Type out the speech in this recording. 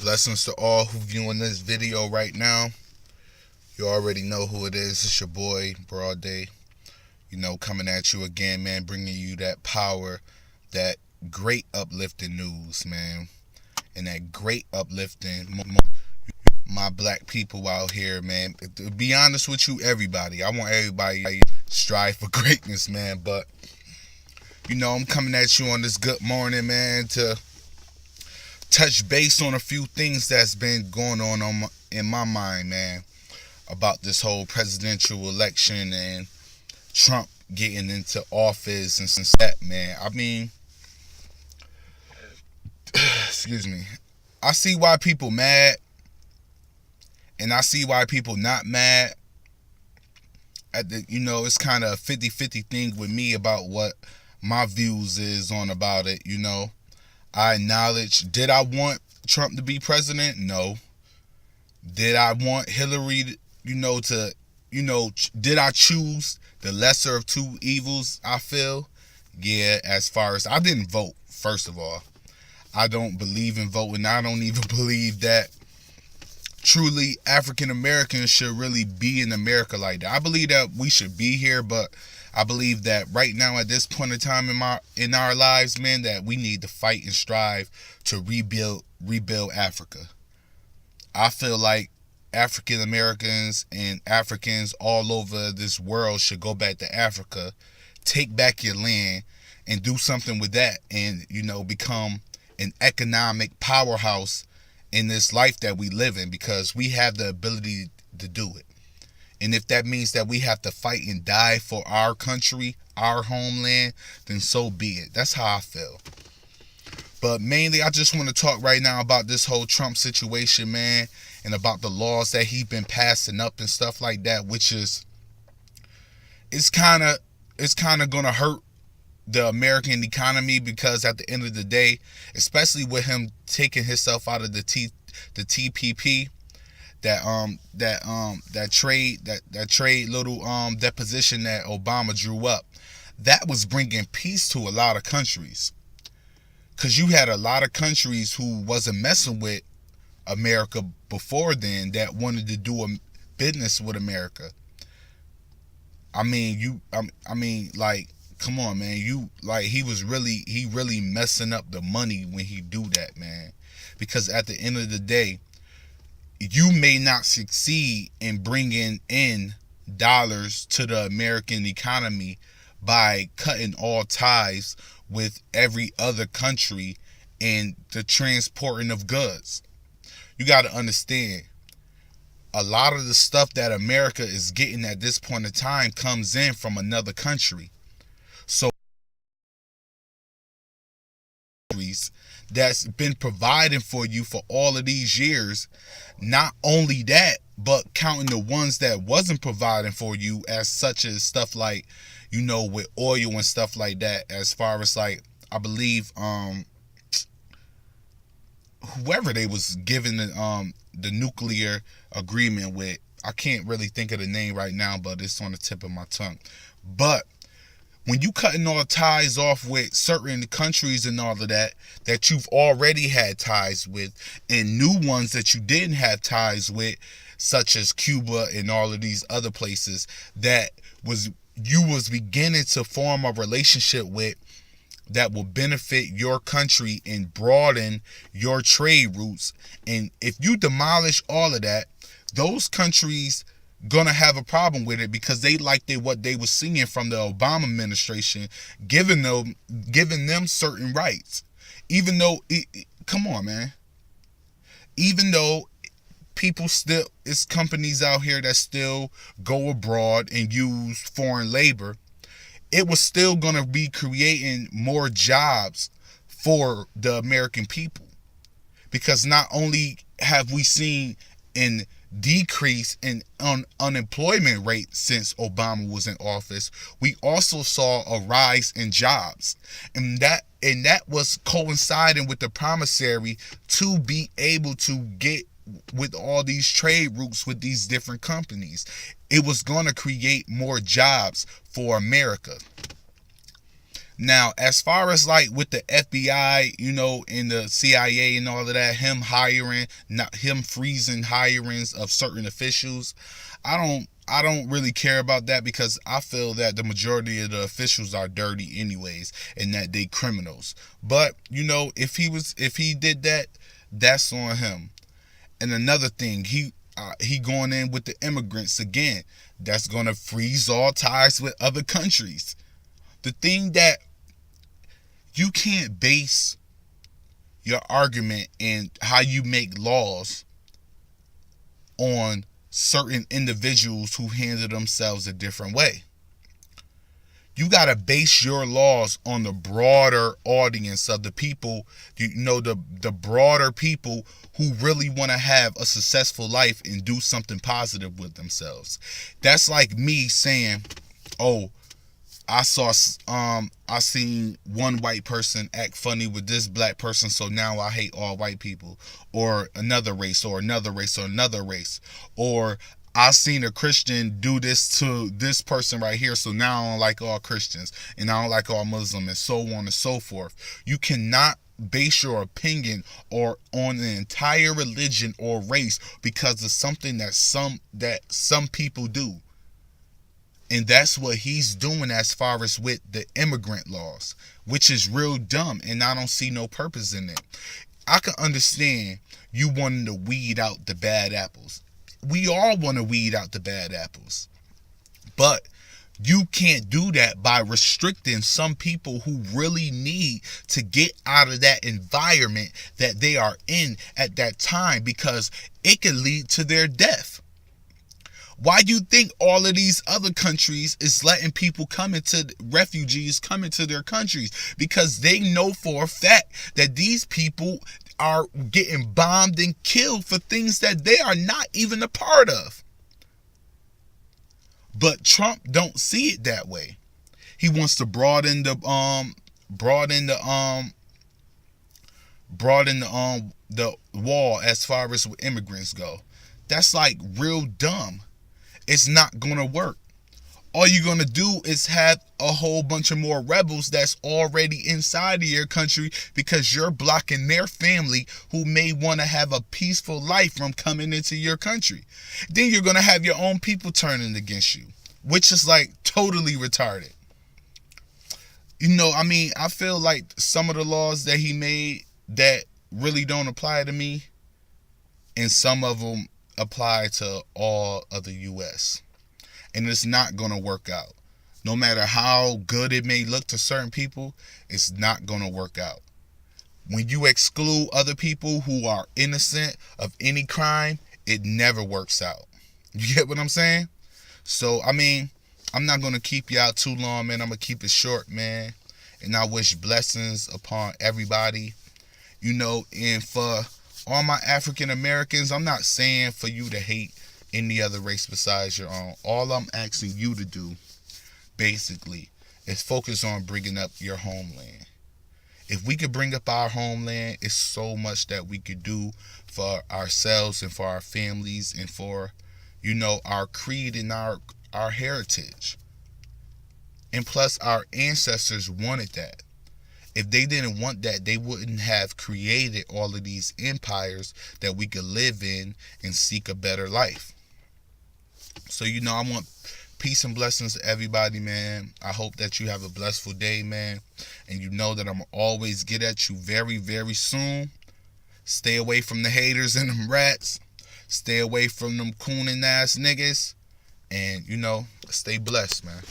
Blessings to all who viewing this video right now. You already know who it is. It's your boy, Broad Day. Coming at you again, man, bringing you that power, that great uplifting news, man, and that great uplifting my black people out here, man. To be honest with you, everybody, I want everybody to strive for greatness, man, but, I'm coming at you on this good morning, man, to touch base on a few things that's been going on in my mind, man, about this whole presidential election and Trump getting into office and since that, man. I mean, excuse me. I see why people mad, and I see why people not mad. It's kind of a 50-50 thing with me about what my views is on about it. I acknowledge, did I want Trump to be president? No. Did I want Hillary, did I choose the lesser of two evils, I feel? Yeah, as far as, I didn't vote, first of all. I don't believe in voting. I don't even believe that truly African Americans should really be in America like that. I believe that we should be here, but I believe that right now at this point in time in our lives, man, that we need to fight and strive to rebuild Africa. I feel like African Americans and Africans all over this world should go back to Africa, take back your land, and do something with that, and become an economic powerhouse in this life that we live in, because we have the ability to do it. And if that means that we have to fight and die for our country, our homeland, then so be it. That's how I feel. But mainly, I just want to talk right now about this whole Trump situation, man, and about the laws that he's been passing up and stuff like that, which is, it's kind of going to hurt the American economy, because at the end of the day, especially with him taking himself out of the TPP, that trade little deposition that Obama drew up, that was bringing peace to a lot of countries, because you had a lot of countries who wasn't messing with America before then that wanted to do a business with America. I mean, like, come on, man. He really messing up the money when he do that, man. Because at the end of the day, you may not succeed in bringing in dollars to the American economy by cutting all ties with every other country and the transporting of goods. You got to understand, a lot of the stuff that America is getting at this point in time comes in from another country. So that's been providing for you for all of these years. Not only that, but counting the ones that wasn't providing for you, as such as stuff like, with oil and stuff like that, as far as like, I believe whoever they was giving the nuclear agreement with, I can't really think of the name right now, but it's on the tip of my tongue. But when you cutting all ties off with certain countries and all of that you've already had ties with, and new ones that you didn't have ties with, such as Cuba and all of these other places that you was beginning to form a relationship with, that will benefit your country and broaden your trade routes. And if you demolish all of that, those countries gonna have a problem with it, because they liked what they were seeing from the Obama administration, giving them certain rights. Even though, come on, man. Even though it's companies out here that still go abroad and use foreign labor, it was still gonna be creating more jobs for the American people. Because not only have we seen an decrease in unemployment rate since Obama was in office, we also saw a rise in jobs, and that was coinciding with the promissory to be able to get with all these trade routes with these different companies. It was going to create more jobs for America. Now, as far as like with the FBI, and the CIA and all of that, him hiring, not him freezing hirings of certain officials, I don't really care about that, because I feel that the majority of the officials are dirty anyways, and that they criminals. But if he did that, that's on him. And another thing, he going in with the immigrants again. That's gonna freeze all ties with other countries. The thing that you can't base your argument and how you make laws on certain individuals who handle themselves a different way. You got to base your laws on the broader audience of the people, the broader people who really want to have a successful life and do something positive with themselves. That's like me saying, oh, I seen one white person act funny with this black person, so now I hate all white people, or another race, or another race, or another race. Or I seen a Christian do this to this person right here, so now I don't like all Christians, and I don't like all Muslims, and so on and so forth. You cannot base your opinion or on an entire religion or race because of something that some people do. And that's what he's doing as far as with the immigrant laws, which is real dumb, and I don't see no purpose in it. I can understand you wanting to weed out the bad apples. We all want to weed out the bad apples. But you can't do that by restricting some people who really need to get out of that environment that they are in at that time, because it can lead to their death. Why do you think all of these other countries is letting people refugees come into their countries? Because they know for a fact that these people are getting bombed and killed for things that they are not even a part of. But Trump don't see it that way. He wants to broaden the wall as far as immigrants go. That's like real dumb. It's not gonna work. All you're gonna do is have a whole bunch of more rebels that's already inside of your country, because you're blocking their family who may want to have a peaceful life from coming into your country. Then you're gonna have your own people turning against you, which is like totally retarded. I feel like some of the laws that he made that really don't apply to me, and some of them apply to all of the U.S. And it's not going to work out. No matter how good it may look to certain people, it's not going to work out. When you exclude other people who are innocent of any crime, it never works out. You get what I'm saying? So, I'm not going to keep y'all too long, man. I'm going to keep it short, man. And I wish blessings upon everybody. And for all my African Americans, I'm not saying for you to hate any other race besides your own. All I'm asking you to do, basically, is focus on bringing up your homeland. If we could bring up our homeland, it's so much that we could do for ourselves and for our families and for, our creed and our heritage. And plus, our ancestors wanted that. If they didn't want that, they wouldn't have created all of these empires that we could live in and seek a better life. So, I want peace and blessings to everybody, man. I hope that you have a blissful day, man. And you know that I'm always get at you very, very soon. Stay away from the haters and them rats. Stay away from them cooning ass niggas. And, stay blessed, man.